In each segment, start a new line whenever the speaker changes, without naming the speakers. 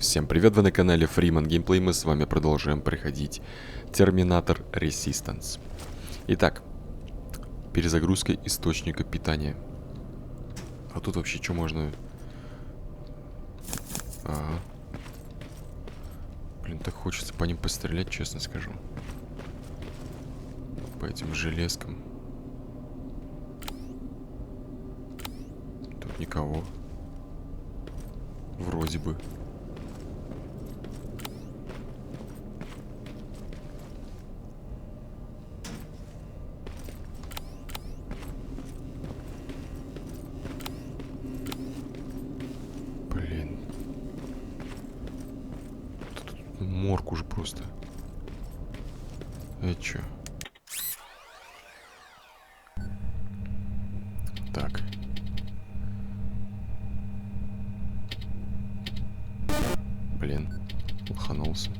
Всем привет, вы на канале Freeman Gameplay, мы с вами продолжаем проходить Терминатор Resistance. Итак, перезагрузка источника питания. А тут вообще что можно? Блин, так хочется по ним пострелять, честно скажу. По этим железкам. Тут никого. Вроде бы. Блин. Тут морг уже просто. Это чё? Так. Блин, лоханулся.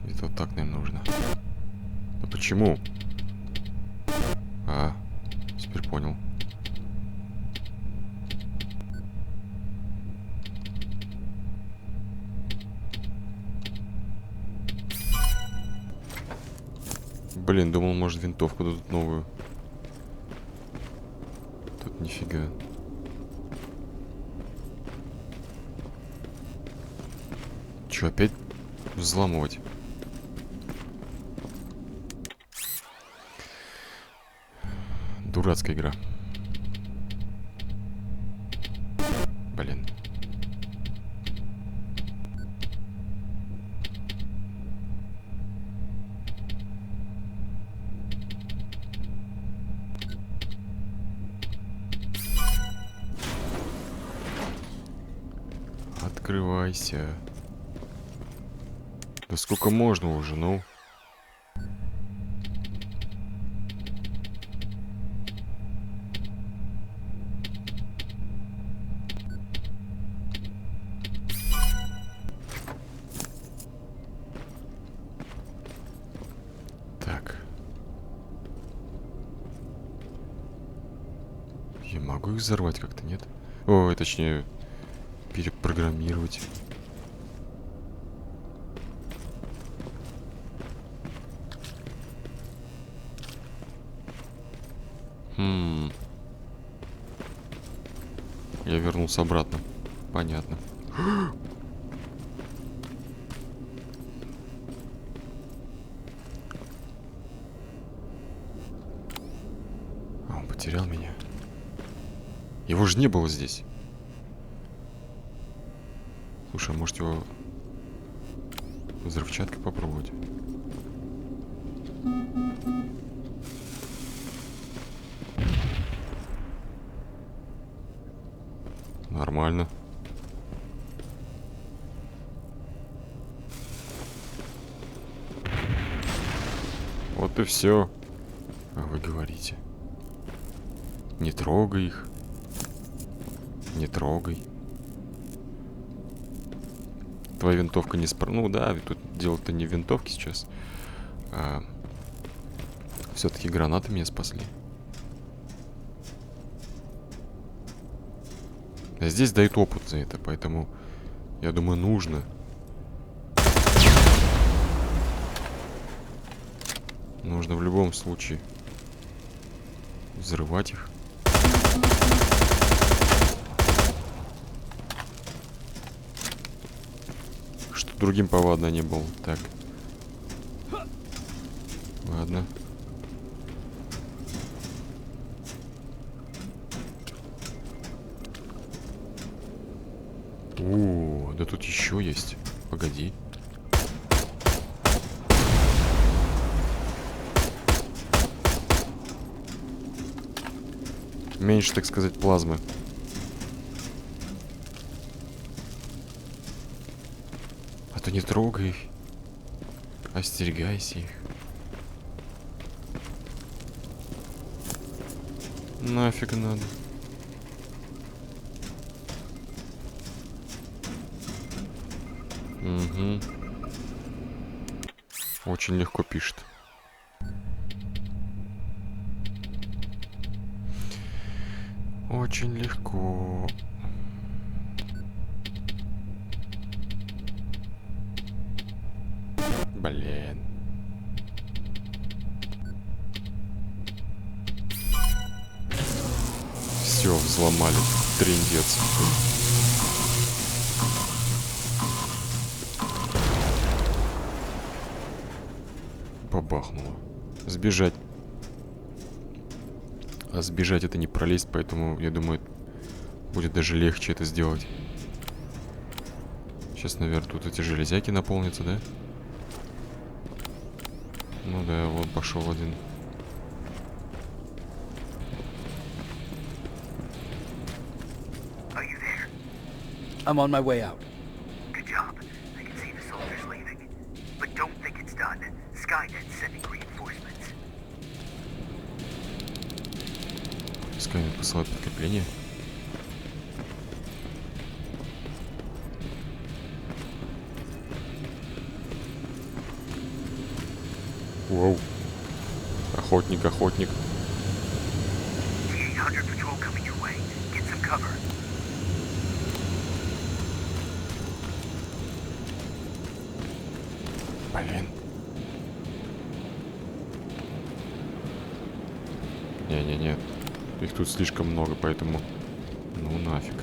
Это вот так, наверное, нужно. Но почему? Теперь понял. Блин, думал, может, винтовку дадут новую. Тут нифига. Чё, опять взламывать? Дурацкая игра. Блин. Открывайся. Да сколько можно уже, ну? Так. Я могу их взорвать как-то, нет? Ой, точнее, перепрограммировать. Я вернулся обратно. Понятно. Он потерял меня. Его же не было здесь. Слушай, а может его взрывчаткой попробовать? Нормально. Вот и все. А вы говорите. Не трогай их. Не трогай. Твоя винтовка не спор... Ну да, тут дело-то не в винтовке сейчас. А все-таки гранаты меня спасли. А здесь дают опыт за это, поэтому, я думаю, нужно. Нужно в любом случае взрывать их. Что другим повадно не было. Так. Ладно. Да тут еще есть. Погоди. Меньше, так сказать, плазмы. А то не трогай их. Остерегайся их. Нафиг надо. Угу. Очень легко пишет. Очень легко. Блин. Все, взломали. Трындец. Побахнуло. Сбежать. А сбежать это не пролезть, поэтому, я думаю, будет даже легче это сделать. Сейчас, наверное, тут эти железяки наполнятся, да? Ну да, вот пошел один.
I'm on my way out.
Good job. I can see the soldiers leaving. But don't think it's done. Skynet's sending reinforcements.
Скайнет посылает подкрепление. Воу. Охотник, охотник.
T-800 patrol coming your way. Get some cover.
Блин. Не-не-не. Их тут слишком много, поэтому... Ну нафиг.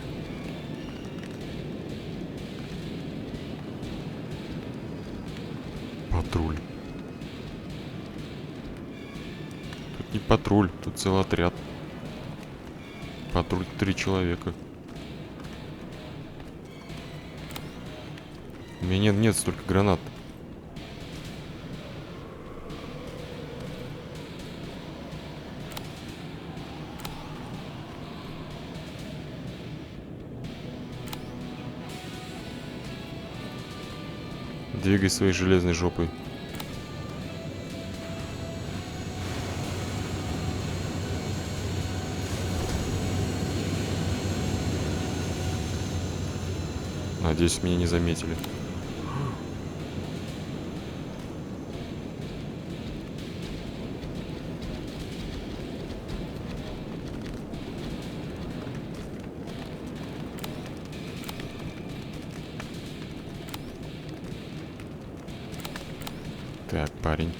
Патруль. Тут не патруль, тут целый отряд. Патруль 3 человека. У меня нет столько гранат. Двигай своей железной жопой. Надеюсь, меня не заметили. Так, парень.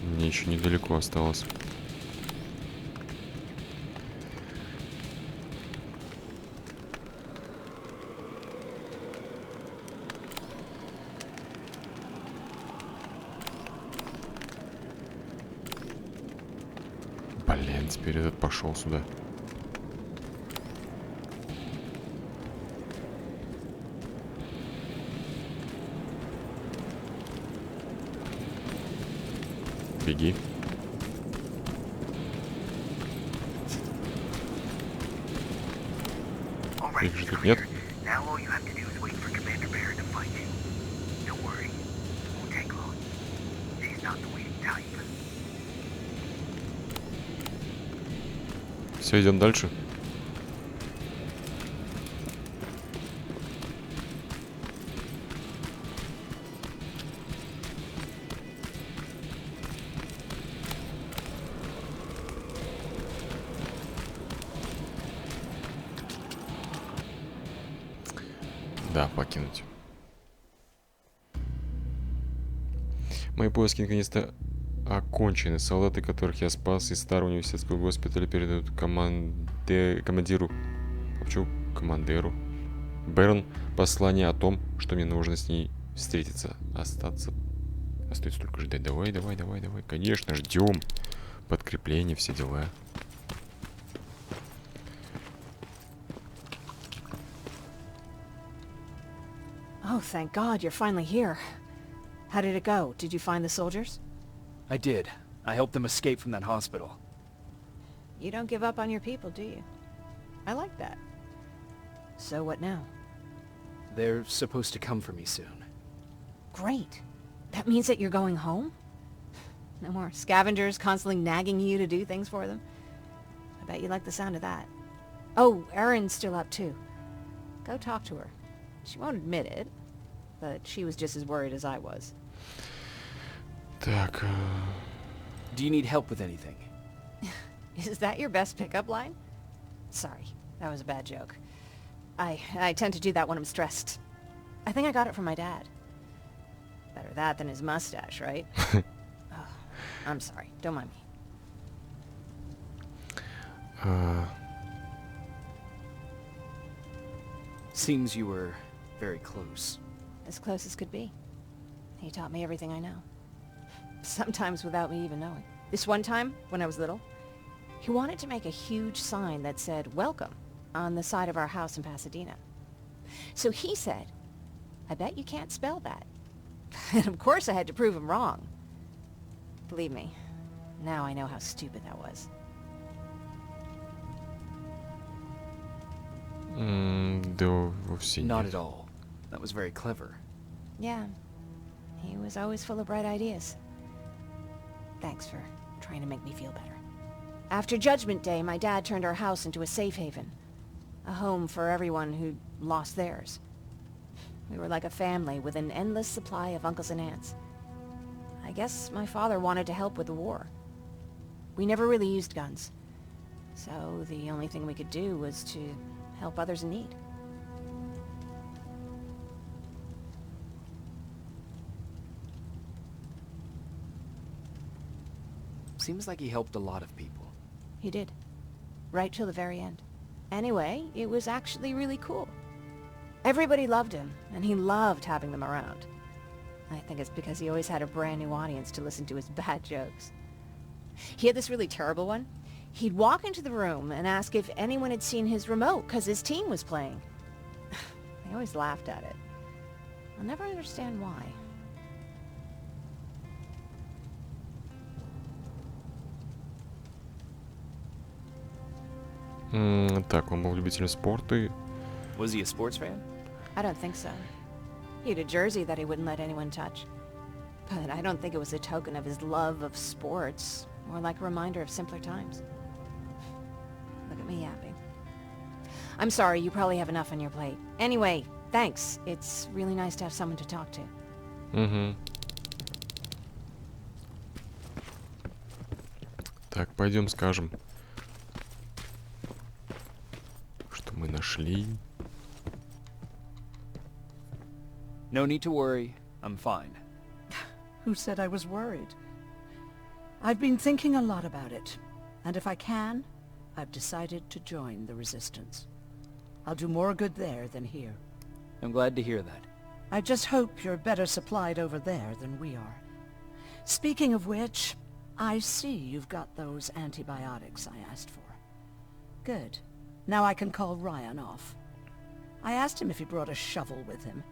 Мне еще недалеко осталось. Блин, теперь этот пошел сюда. Беги. Их же тут нет. Все, идем дальше. Да, покинуть. Мои поиски наконец-то окончены. Солдаты, которых я спас из старого университетского госпиталя, передают командиру... Почему командиру? Бэрон послание о том, что мне нужно с ней встретиться. Остаться... Остается только ждать. Давай, давай, давай, давай. Конечно, ждем. Подкрепление, все дела.
Oh, thank God, you're finally here. How did it go? Did you find the soldiers?
I did. I helped them escape from that hospital.
You don't give up on your people, do you? I like that. So what now?
They're supposed to come for me soon.
Great. That means that you're going home? No more scavengers constantly nagging you to do things for them? I bet you like the sound of that. Oh, Erin's still up too. Go talk to her. She won't admit it, but she was just as worried as I was.
Так.
Do you need help with anything?
Is that your best pickup line? Sorry, that was a bad joke. I tend to do that when I'm stressed. I think I got it from my dad. Better that than his mustache, right? Oh, I'm sorry. Don't mind me.
Seems you were very close.
As close as could be. He taught me everything I know. Sometimes without me even knowing. This one time, when I was little, he wanted to make a huge sign that said, "Welcome," on the side of our house in Pasadena. So he said, "I bet you can't spell that." And of course I had to prove him wrong. Believe me, now I know how stupid that was.
Да, вовсе
Not
нет.
at all. That was very clever.
Yeah, he was always full of bright ideas. Thanks for trying to make me feel better. After Judgment Day, my dad turned our house into a safe haven. A home for everyone who lost theirs. We were like a family with an endless supply of uncles and aunts. I guess my father wanted to help with the war. We never really used guns. So the only thing we could do was to help others in need.
Seems like he helped a lot of people.
He did. Right till the very end. Anyway, it was actually really cool. Everybody loved him, and he loved having them around. I think it's because he always had a brand new audience to listen to his bad jokes. He had this really terrible one. He'd walk into the room and ask if anyone had seen his remote because his team was playing. I always laughed at it. I'll never understand why.
Так, он был любителем спорта. И...
Was he a sports fan?
I don't think so. He had a jersey that he wouldn't let anyone touch. But I don't think it was a token of his love of sports, more like a reminder of simpler times. Look at me yapping. I'm sorry, you probably have enough on your plate. Anyway, thanks. It's really nice to have someone to talk to.
Угу. Так, пойдем скажем, что мы нашли.
No need to worry. I'm fine.
Who said I was worried? I've been thinking a lot about it, and if I can, I've decided to join the resistance. I'll do more good there than here.
I'm glad to hear that.
I just hope you're better supplied over there than we are. Speaking of which, I see you've got those antibiotics I asked for. Good. Now I can call Ryan off. I asked him if he brought a shovel with him.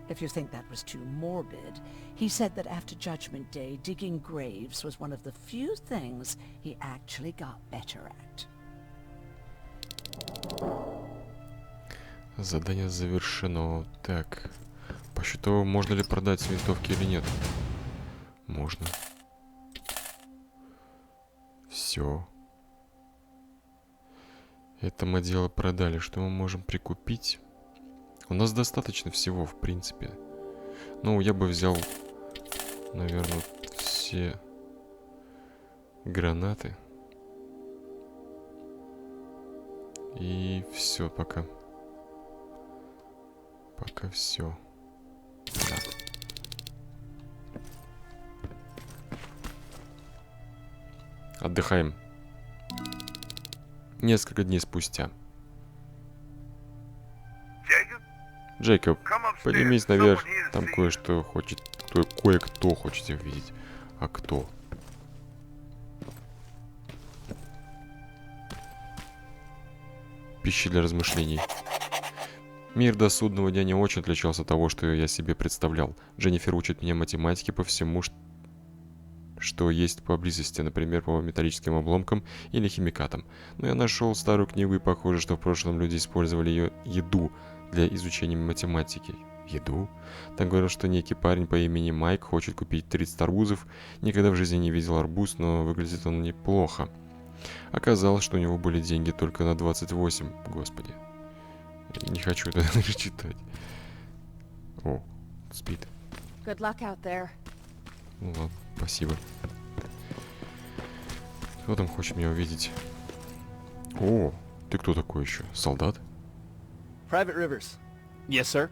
If you think that was too morbid, he said that after Judgment Day, digging graves was one of the few things he actually got better at.
Задание завершено. Так, посчитаю, можно ли продать винтовки или нет. Можно. Все. Это мы дело продали. Что мы можем прикупить? У нас достаточно всего, в принципе. Ну, я бы взял, наверное, все гранаты. И все пока. Пока все. Да. Отдыхаем. Несколько дней спустя. Джейкоб, поднимись наверх, там кое-что хочет, кое-кто хочет их видеть. А кто? Пища для размышлений. Мир до Судного Дня не очень отличался от того, что я себе представлял. Дженнифер учит меня математике по всему, что есть поблизости, например, по металлическим обломкам или химикатам. Но я нашел старую книгу, и похоже, что в прошлом люди использовали ее еду для изучения математики. Еду? Там говорят, что некий парень по имени Майк хочет купить 30 арбузов. Никогда в жизни не видел арбуз, но выглядит он неплохо. Оказалось, что у него были деньги только на 28. Господи. Не хочу это даже читать. О, спит.
Good luck out there.
Ну ладно, спасибо. Кто там хочет меня увидеть? О, Ты кто такой еще? Солдат?
Private Rivers,
Yes, sir?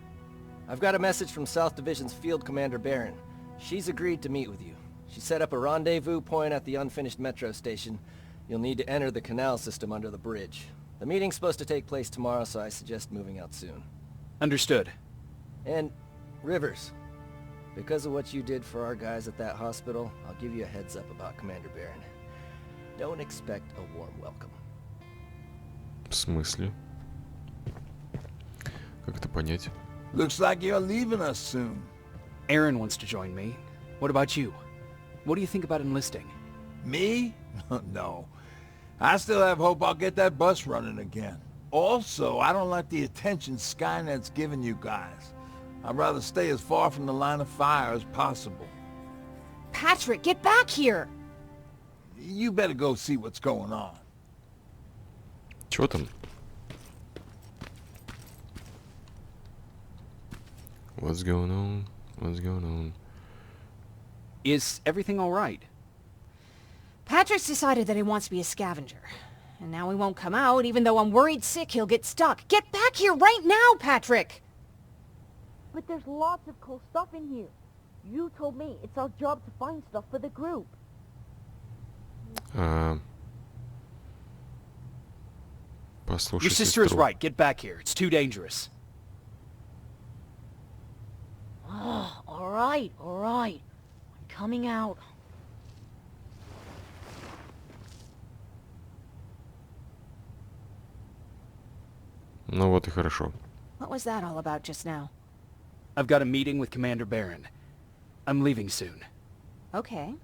I've got a message from South Division's Field Commander Barron. She's agreed to meet with you. She set up a rendezvous point at the unfinished metro station. You'll need to enter the canal system under the bridge. The meeting's supposed to take place tomorrow, so I suggest moving out soon.
Understood.
And, Rivers, because of what you did for our guys at that hospital, I'll give you a heads up about Commander Barron. Don't expect a warm welcome.
В смысле? Как это понять?
Looks like you're leaving us soon.
Aaron wants to join me. What about you? What do you think about enlisting?
Me? No. I still have hope I'll get that bus running again. Also, I don't like the attention Skynet's giving you guys. I'd rather stay as far from the line of fire as possible.
Patrick, get back here!
You better go see what's going on.
Чё там? What's going on? What's going on?
Is everything all right?
Patrick's decided that he wants to be a scavenger. And now he won't come out, even though I'm worried sick he'll get stuck. Get back here right now, Patrick!
But there's lots of cool stuff in here. You told me it's our job to find stuff for the group.
Послушай
Your sister is
сестру.
right. Get back here. It's too dangerous.
All right. I'm coming out.
Ну вот и хорошо.
What was that all about just now?
I've got a meeting with Commander Barron. I'm leaving soon.
Okay.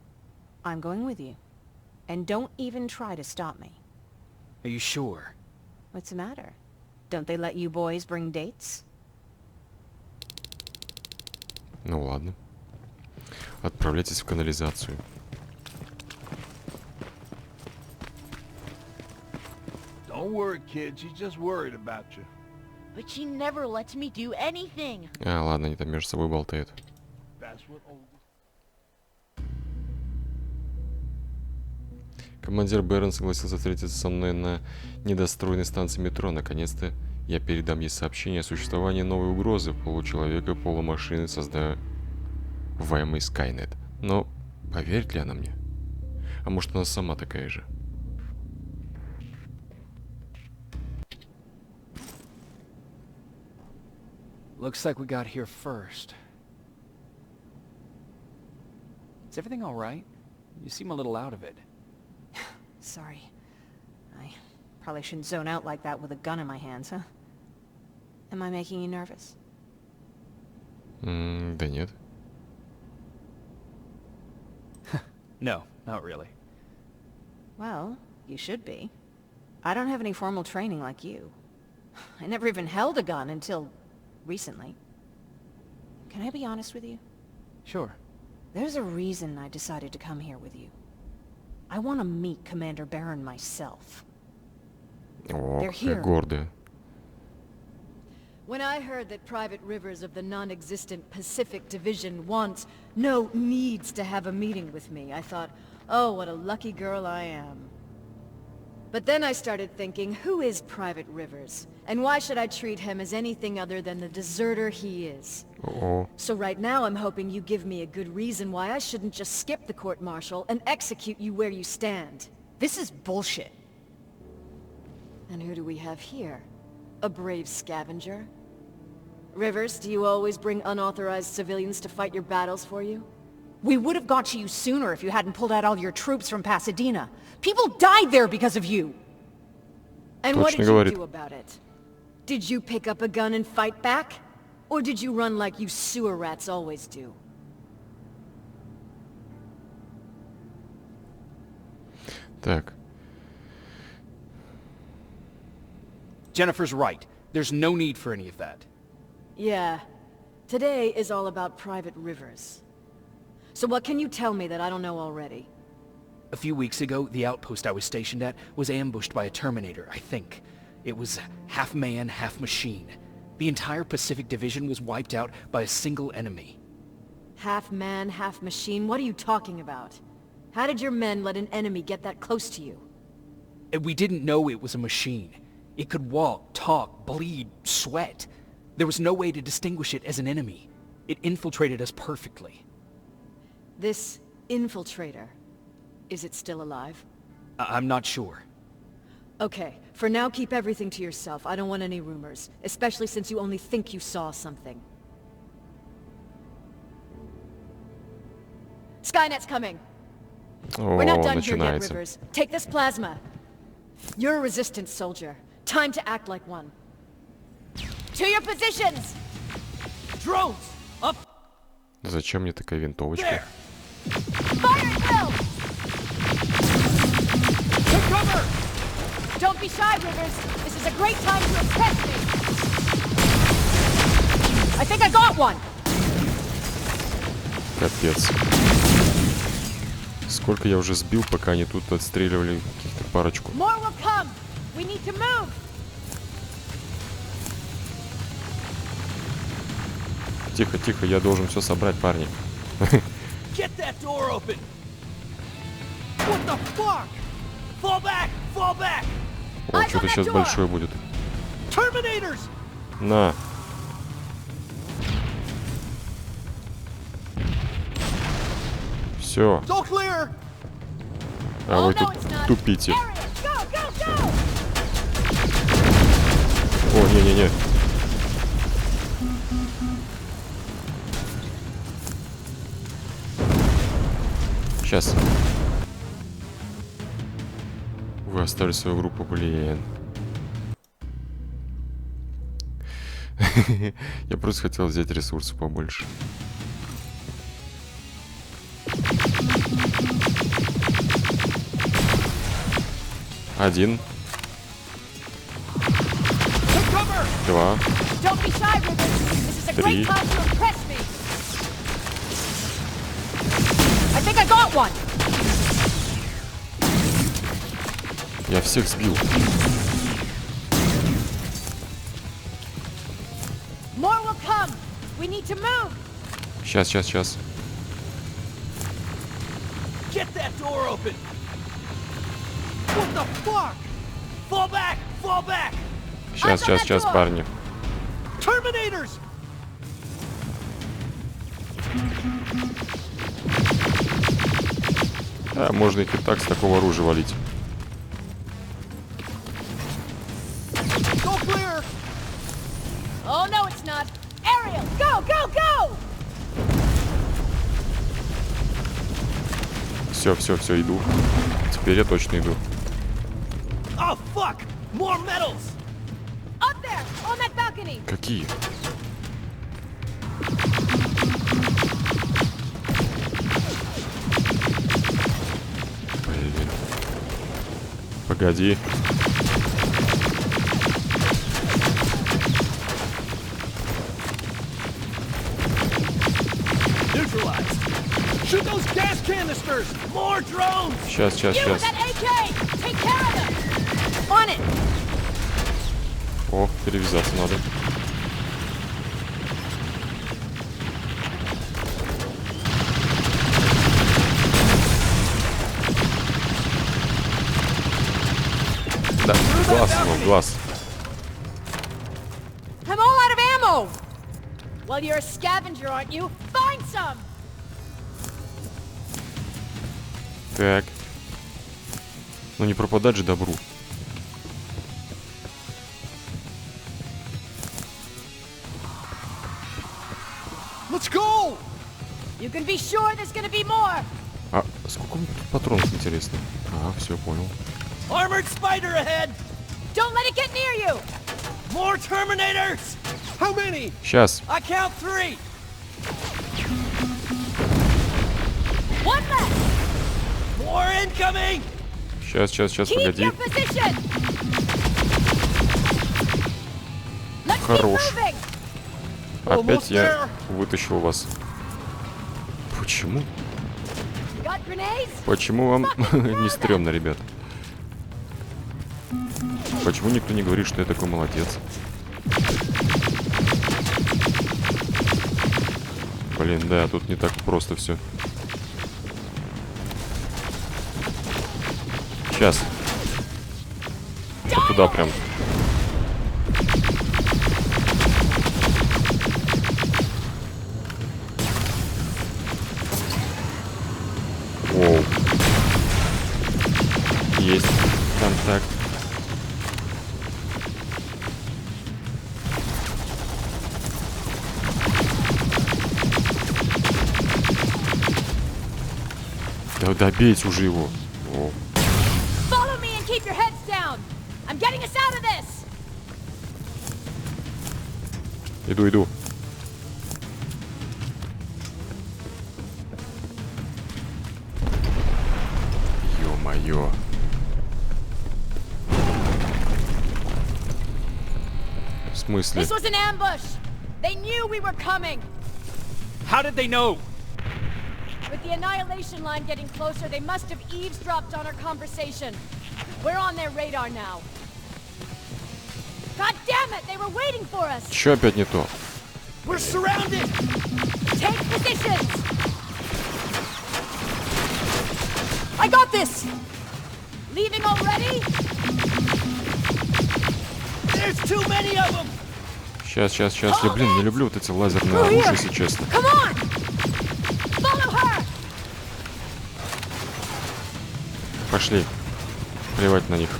I'm going with you. And don't even try to stop me.
Are you sure?
What's the matter? Don't they let you boys bring dates?
Ну ладно. Отправляйтесь в канализацию.
Don't worry, kid. She's just worried about you.
But she never lets me do anything.
А, ладно, они там между собой болтают.
That's what old...
Командир Бэрон согласился встретиться со мной на недостроенной станции метро. Наконец-то я передам ей сообщение о существовании новой угрозы получеловека, полумашины, создаваемой Скайнет. Но поверит ли она мне? А может, она сама такая же?
Looks like we got here first. Is everything all right? You seem a little out of it.
Sorry. I probably shouldn't zone out like that with a gun in my hands, huh? Am I making you nervous?
Да нет.
No, not really.
Well, you should be. I don't have any formal training like you. I never even held a gun until recently. Can I be honest with you?
Sure.
There's a reason I decided to come here with you. I want to meet Commander Barron myself.
О,
They're
какая
here.
гордая.
When I heard that Private Rivers of the non-existent Pacific Division needs to have a meeting with me, I thought, oh, what a lucky girl I am. But then I started thinking, who is Private Rivers? And why should I treat him as anything other than the deserter he is?
О,
So right now I'm hoping you give me a good reason why I shouldn't just skip the court-martial and execute you where you stand.
This is bullshit.
And who do we have here? A brave scavenger? Rivers, do you always bring unauthorized civilians to fight your battles for you?
We would have got to you sooner if you hadn't pulled out all your troops from Pasadena. People died there because of you.
And what
Точно
did you
говорит.
do about it? Did you pick up a gun and fight back? Or did you run like you sewer rats always do?
так.
Jennifer's right. There's no need for any of that.
Yeah. Today is all about Private Rivers. So what can you tell me that I don't know already?
A few weeks ago, the outpost I was stationed at was ambushed by a Terminator, I think. It was half man, half machine. The entire Pacific Division was wiped out by a single enemy.
Half man, half machine? What are you talking about? How did your men let an enemy get that close to you?
And we didn't know it was a machine. It could walk, talk, bleed, sweat. There was no way to distinguish it as an enemy. It infiltrated us perfectly.
This infiltrator, is it still alive?
I'm not sure.
Okay, for now keep everything to yourself. I don't want any rumors, especially since you only think you saw something. Skynet's coming.
О,
We're not done here yet,
начинается.
Rivers. Take this plasma. You're a resistance soldier. Time to act like one. To your positions!
Drones! Up!
Зачем мне такая винтовочка?
Fire at will!
Take cover!
Don't be shy, Rivers. This is a great time to impress me. I think I got one.
Капец. Сколько я уже сбил, пока они тут отстреливали каких-то парочку.
More will come. We need to move.
Тихо, тихо, я должен все собрать, парни.
Get that door open! What the fuck? Fall back! Fall back!
О, что-то сейчас большое будет.
Terminators!
На. Все.
All clear!
А вы тут тупите.
Go, go, go!
О, не-не-не. Сейчас. Вы оставили свою группу, блин. Я просто хотел взять ресурсы побольше. Один. Два.
Don't be shy, Rivers. This is a great time to impress me. I think I got one.
Я всех сбил.
More will come. We need to move.
Сейчас, сейчас, сейчас.
Get that door open! What the fuck? Fall back! Fall back!
Сейчас, сейчас, сейчас, парни.
Terminators!
А, можно их и так с такого оружия валить.
Go clear!
Oh no, it's not. Ariel, go, go, go!
Все, все, все, иду. Теперь я точно иду.
Oh fuck! More metals!
Up there, on that balcony.
Какие? Блин. Погоди.
Neutralized! Shoot those gas canisters! More drones!
Сейчас, сейчас,
You with
сейчас.
that AK, take care of them. On it.
О, перевязаться надо. Да, глаз его, глаз.
I'm all out of ammo. Well, you're a scavenger, aren't you? Find some.
Так. Ну не пропадать же добру.
Let's go!
You can be sure there's gonna be more.
А сколько у меня тут патронов, интересно? А, все, понял.
Armored spider ahead!
Don't let it get near you.
More Terminators! How many?
Сейчас.
I count 3!
One left.
More incoming!
Сейчас, сейчас, сейчас,
Keep
погоди.
your position. Let's
Хорош.
keep moving.
Опять я вытащил вас. Почему?
Got grenades?
Почему вам не стрёмно, ребят? Почему никто не говорит, что я такой молодец? Блин, да, тут не так просто все. Сейчас. Вот туда прям. Так. Да добейте уже его. О.
Follow me and keep your heads down. I'm getting us out of this.
Иду. Ё-моё. В смысле?
This was an ambush. They knew we were coming.
How did they know?
With the annihilation line getting closer, they must have eavesdropped on our conversation. We're on their radar now. God damn it! They were waiting for us.
Чё опять не то?
We're surrounded!
Take positions! I got this! Leaving already?
There's too many of them!
Сейчас. Я, блин, не люблю вот эти лазерные оружия, если честно.
Come on! Follow her!
Пошли. Плевать на них.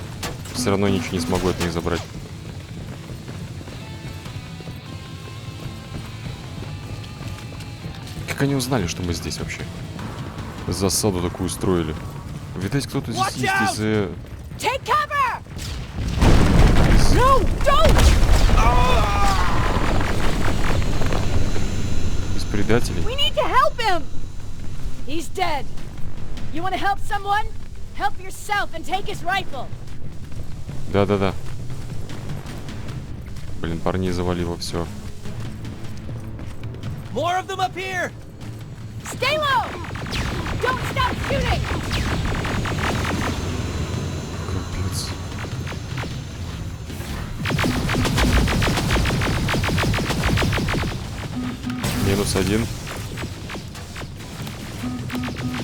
Все равно ничего не смогу от них забрать. Как они узнали, что мы здесь вообще? Засаду такую устроили. Видать, кто-то здесь есть из...
Take cover! No, don't!
из предателей.
We need to help him! He's dead. You want to help someone? Help yourself and take his rifle.
Да. Блин, парней завалило все.
More of them up here!
Stay low! Don't stop shooting!
Капец. -1.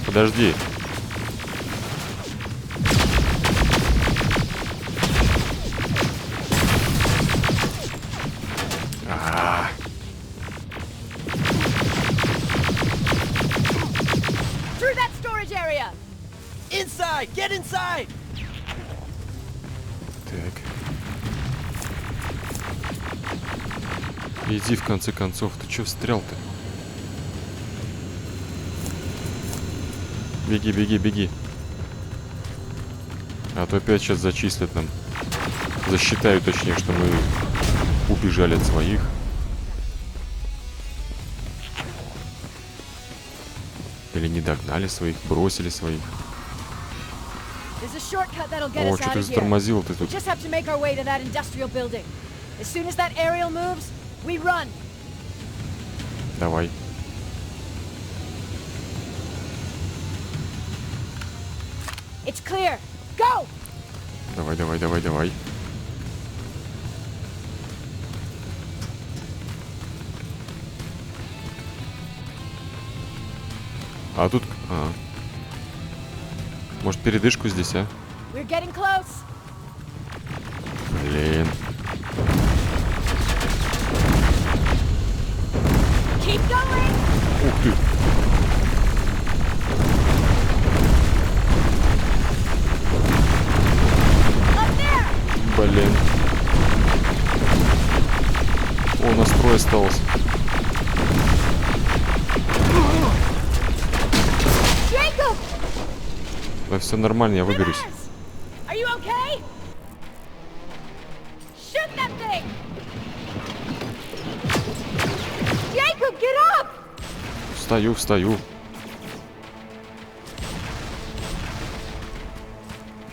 Подожди.
Through that storage area!
Inside! Get inside!
Так. Иди в конце концов. Ты чё встрял-то? Беги. А то опять сейчас зачислят нам. Засчитают, точнее, что мы убежали от своих. Или не догнали своих, бросили своих. О, что ты затормозил ты тут? Давай.
It's clear. Go!
Давай. А тут... Может, передышку здесь, а?
We're getting close.
Блин.
Keep going.
Ух ты.
Up there.
Блин. О, у нас трое осталось.
Джейкоб!
Да все нормально, я выберусь.
Are you okay? Shoot that thing! Jacob, get up!
Встаю.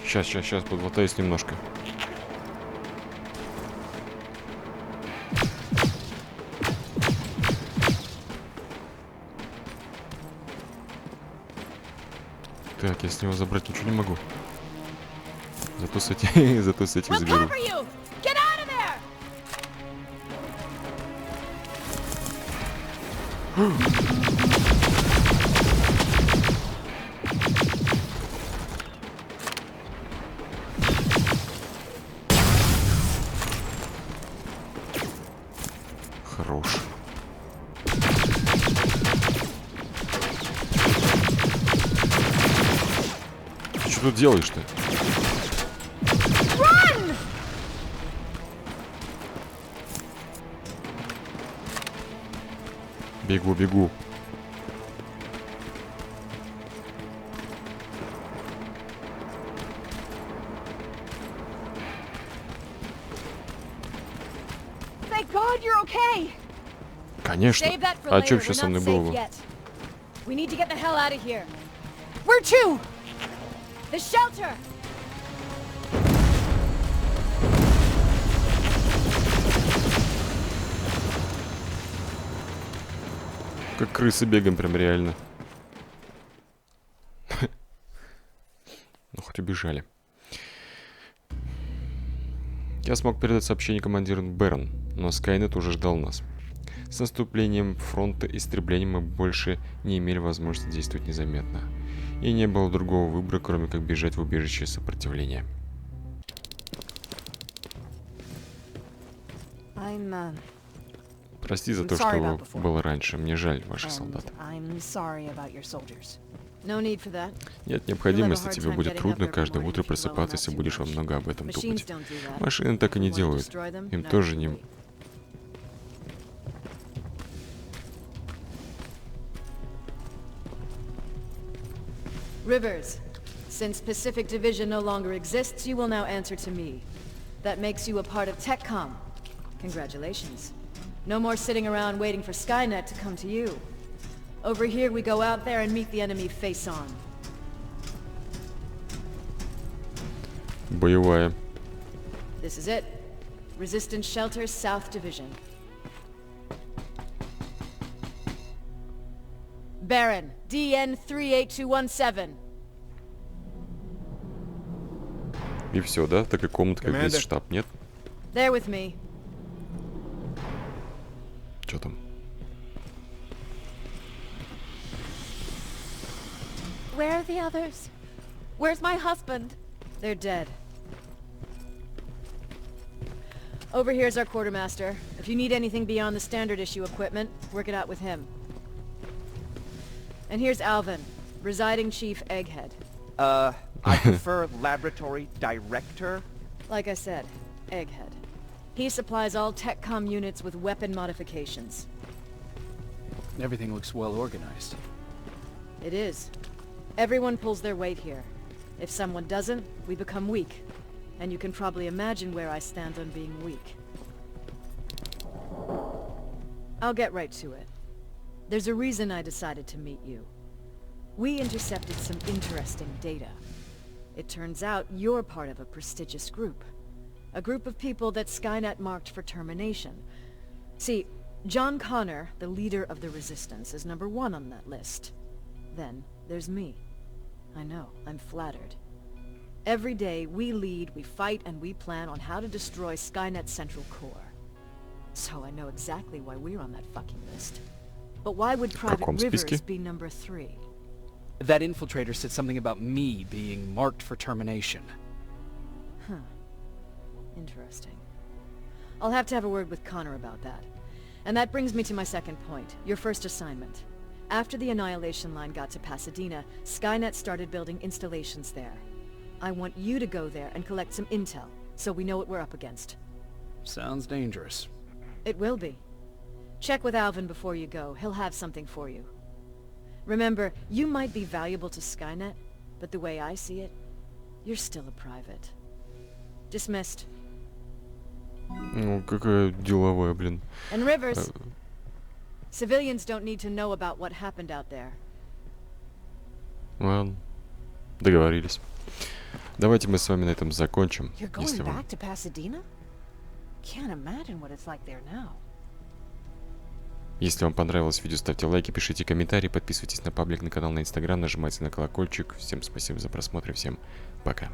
Сейчас, подмотаюсь немножко. Так, я с него забрать ничего не могу. Зато с этим заберу. Хорош. Ты что тут делаешь-то? Бегу, бегу.
Thank God you're okay!
Конечно.
Save that for
А чё
later.
вообще
We're
со
not
мной
safe
было?
yet. We need to get the hell out of here.
Where to?
The shelter!
Как крысы бегаем, прям реально. Ну, хоть убежали. Я смог передать сообщение командиру Берн, но Скайнет уже ждал нас. С наступлением фронта истребления мы больше не имели возможности действовать незаметно. И не было другого выбора, кроме как бежать в убежище сопротивления. Прости за то, что было раньше. Мне жаль ваших солдат. Нет необходимости, тебе будет трудно каждое утро просыпаться, если будешь во много об этом думать. Машины так и не делают. Им тоже не...
Rivers, since Pacific Division no longer exists, you will now answer to me. That makes you a part of TechCom. Congratulations. No more sitting around waiting for Skynet to come to you. Over here, we go out there and meet the enemy face on.
Боевая.
This is it. Resistance Shelter, South Division. Baron, DN 38217.
И все, да? Такая комната, как весь штаб, нет?
There with me.
Что там?
Where are the others? Where's my husband?
They're dead. Over here's our quartermaster. If you need anything beyond the standard issue equipment, work it out with him. And here's Alvin, residing chief Egghead.
I prefer laboratory director.
Like I said, Egghead. He supplies all TechCom units with weapon modifications.
Everything looks well organized.
It is. Everyone pulls their weight here. If someone doesn't, we become weak. And you can probably imagine where I stand on being weak. I'll get right to it. There's a reason I decided to meet you. We intercepted some interesting data. It turns out you're part of a prestigious group. A group of people that Skynet marked for termination. See, John Connor, the leader of the Resistance, is number 1 on that list. Then, there's me. I know, I'm flattered. Every day, we lead, we fight, and we plan on how to destroy Skynet's central core. So I know exactly why we're on that fucking list. But why would Private Rivers be number 3?
That infiltrator said something about me being marked for termination.
Huh. Interesting. I'll have to have a word with Connor about that. And that brings me to my second point, your first assignment. After the Annihilation Line got to Pasadena, Skynet started building installations there. I want you to go there and collect some intel, so we know what we're up against.
Sounds dangerous.
It will be. Check with Alvin before you go. He'll have something for you. Remember, you might be valuable to Skynet, but the way I see it, you're still a private. Dismissed.
Ну, какая деловая, блин.
And Rivers, civilians don't need to know about what happened out there.
Ладно, договорились. Давайте мы с вами на этом закончим.
You're going back to Pasadena? Can't imagine what it's like there now.
Если вам понравилось видео, ставьте лайки, пишите комментарии, подписывайтесь на паблик, на канал, на Инстаграм, нажимайте на колокольчик. Всем спасибо за просмотр и всем пока.